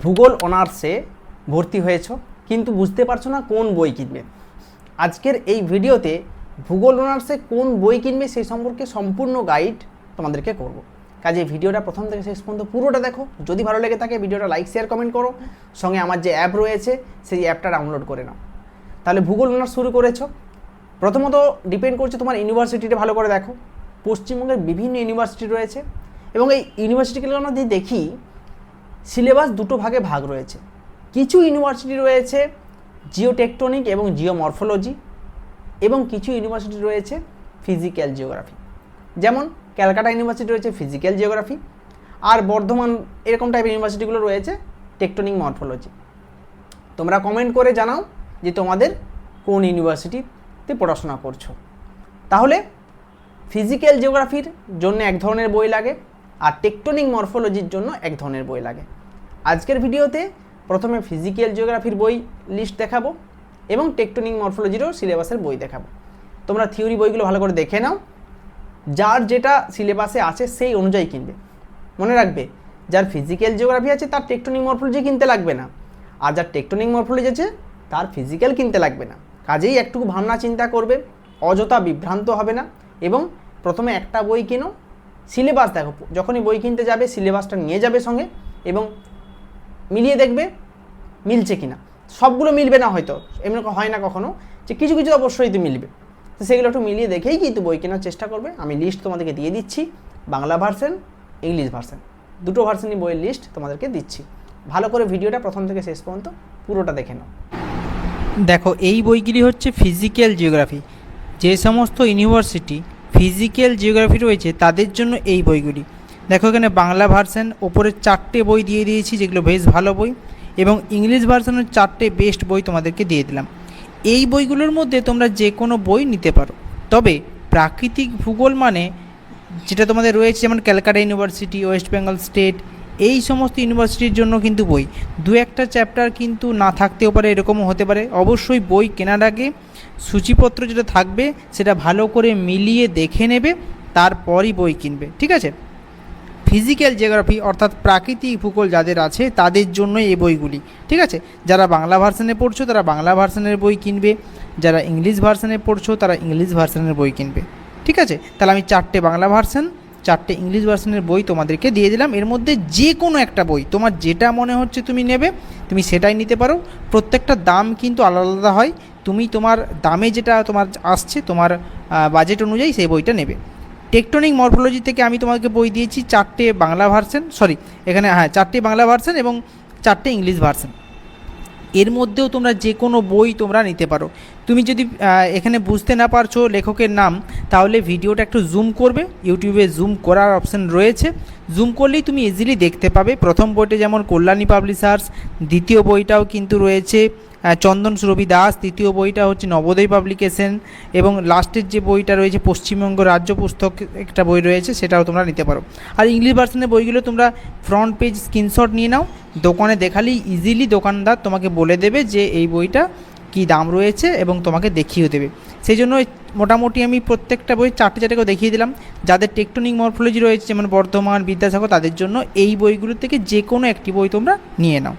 ভূগোল অনার্সে ভর্তি হয়েছ কিন্তু বুঝতে পারছো না কোন বই কিনবে। আজকের এই ভিডিওতে ভূগোল অনার্সে কোন বই কিনবে সেই সম্পর্কে সম্পূর্ণ গাইড তোমাদেরকে করব। কাজে ভিডিওটা প্রথম থেকে শেষ পর্যন্ত পুরোটা দেখো। যদি ভালো লেগে থাকে ভিডিওটা লাইক শেয়ার কমেন্ট করো, সঙ্গে আমার যে অ্যাপ রয়েছে সেই অ্যাপটা ডাউনলোড করে নাও। তাহলে ভূগোল অনার্স শুরু করেছো, প্রথমত ডিপেন্ড করছে তোমার ইউনিভার্সিটিটা ভালো করে দেখো। পশ্চিমবঙ্গের বিভিন্ন ইউনিভার্সিটি রয়েছে এবং এই ইউনিভার্সিটিগুলো আমরা যদি দেখি সিলেবাস দুটো ভাগে ভাগ রয়েছে। কিছু ইউনিভার্সিটি রয়েছে জিওটেকটনিক এবং জিওমরফোলজি, এবং কিছু ইউনিভার্সিটি রয়েছে ফিজিক্যাল জিওগ্রাফি। যেমন ক্যালকাটা ইউনিভার্সিটি রয়েছে ফিজিক্যাল জিওগ্রাফি, আর বর্ধমান এরকম টাইপের ইউনিভার্সিটিগুলো রয়েছে টেকটনিক মরফোলজি। তোমরা কমেন্ট করে জানাও যে তোমাদের কোন ইউনিভার্সিটিতে পড়াশোনা করছো। তাহলে ফিজিক্যাল জিওগ্রাফির জন্য এক ধরনের বই লাগে, আর টেকটনিক মরফোলজির জন্য এক ধরনের বই লাগে। আজকের ভিডিওতে প্রথমে ফিজিক্যাল জিওগ্রাফির বই লিস্ট দেখাবো এবং টেকটনিক মরফোলজিরও সিলেবাসের বই দেখাবো। তোমরা থিওরি বইগুলো ভালো করে দেখে নাও, যার যেটা সিলেবাসে আছে সেই অনুযায়ী কিনবে। মনে রাখবে, যার ফিজিক্যাল জিওগ্রাফি আছে তার টেকটনিক মরফোলজি কিনতে লাগবে না, আর যার টেকটনিক মরফোলজি আছে তার ফিজিক্যাল কিনতে লাগবে না। কাজেই একটুকু ভাবনা চিন্তা করবে, অযথা বিভ্রান্ত হবে না, এবং প্রথমে একটা বই কেনো, সিলেবাস দেখো। যখনই বই কিনতে যাবে সিলেবাসটা নিয়ে যাবে সঙ্গে, এবং মিলিয়ে দেখবে মিলছে কিনা। সবগুলো মিলবে না, হয়তো এমন হয় না কখনো যে কিছু কিছু অবশ্যই তো মিলবে, তো সেগুলো একটু মিলিয়ে দেখেই কিন্তু বই কেনার চেষ্টা করবে। আমি লিস্ট তোমাদেরকে দিয়ে দিচ্ছি, বাংলা ভার্সন, ইংলিশ ভার্সন, দুটো ভার্সনই বইয়ের লিস্ট তোমাদেরকে দিচ্ছি। ভালো করে ভিডিওটা প্রথম থেকে শেষ পর্যন্ত পুরোটা দেখে নাও। দেখো, এই বইগুলি হচ্ছে ফিজিক্যাল জিওগ্রাফি। যে সমস্ত ইউনিভার্সিটি ফিজিক্যাল জিওগ্রাফি রয়েছে তাদের জন্য এই বইগুলি। দেখো, এখানে বাংলা ভার্সন ওপরে 4টে বই দিয়ে দিয়েছি, যেগুলো বেশ ভালো বই, এবং ইংলিশ ভার্সনের 4টে বেস্ট বই তোমাদেরকে দিয়ে দিলাম। এই বইগুলোর মধ্যে তোমরা যে কোনো বই নিতে পারো, তবে প্রাকৃতিক ভূগোল মানে যেটা তোমাদের রয়েছে, যেমন Calcutta university, West Bengal state, এই সমস্ত ইউনিভার্সিটির জন্য কিন্তু বই দু একটা চ্যাপ্টার কিন্তু না থাকতেও পারে, এরকমও হতে পারে। অবশ্যই বই কেনার আগে সূচিপত্র যেটা থাকবে সেটা ভালো করে মিলিয়ে দেখে নেবে, তারপরই বই কিনবে, ঠিক আছে? ফিজিক্যাল জিওগ্রাফি অর্থাৎ প্রাকৃতিক ভূগোল যাদের আছে তাদের জন্য এই বইগুলি, ঠিক আছে? যারা বাংলা ভার্সনে পড়ছো তারা বাংলা ভার্সনের বই কিনবে, যারা ইংলিশ ভার্সনে পড়ছো তারা ইংলিশ ভার্সনের বই কিনবে, ঠিক আছে? তাহলে আমি 4টে বাংলা ভার্সন, 4টে ইংলিশ ভার্সনের বই তোমাদেরকে দিয়ে দিলাম। এর মধ্যে যে কোনো একটা বই তোমার যেটা মনে হচ্ছে তুমি নেবে, তুমি সেটাই নিতে পারো। প্রত্যেকটা দাম কিন্তু আলাদা আলাদা হয়, তুমি তোমার দামে যেটা তোমার আসছে, তোমার বাজেট অনুযায়ী সেই বইটা নেবে। টেকটনিক মরফোলজি থেকে আমি তোমাকে বই দিয়েছি 4টে বাংলা ভার্সন, এখানে 4টে বাংলা ভার্সন এবং 4টে ইংলিশ ভার্সন। এর মধ্যেও তোমরা যে কোনো বই তোমরা নিতে পারো। তুমি যদি এখানে বুঝতে না পারছো লেখকের নাম, তাহলে ভিডিওটা একটু জুম করবে, ইউটিউবে জুম করার অপশান রয়েছে, জুম করলেই তুমি ইজিলি দেখতে পাবে। প্রথম বইটা যেমন কল্যাণী পাবলিশার্স, দ্বিতীয় বইটাও কিন্তু রয়েছে চন্দন সুরভি দাস, তৃতীয় বইটা হচ্ছে নবোদয় পাবলিকেশন, এবং লাস্টের যে বইটা রয়েছে পশ্চিমবঙ্গ রাজ্য পুস্তক একটা বই রয়েছে, সেটাও তোমরা নিতে পারো। আর ইংলিশ ভার্সনের বইগুলো তোমরা ফ্রন্ট পেজ স্ক্রিনশট নিয়ে নাও, দোকানে দেখালেই ইজিলি দোকানদার তোমাকে বলে দেবে যে এই বইটা কী দাম রয়েছে এবং তোমাকে দেখিয়ে দেবে। সেই জন্য মোটামুটি আমি প্রত্যেকটা বই 4টে করে দেখিয়ে দিলাম। যাদের টেকটনিক মরফোলজি রয়েছে যেমন বর্ধমান, বিদ্যাসাগর, তাদের জন্য এই বইগুলো থেকে যে কোনো একটি বই তোমরা নিয়ে নাও।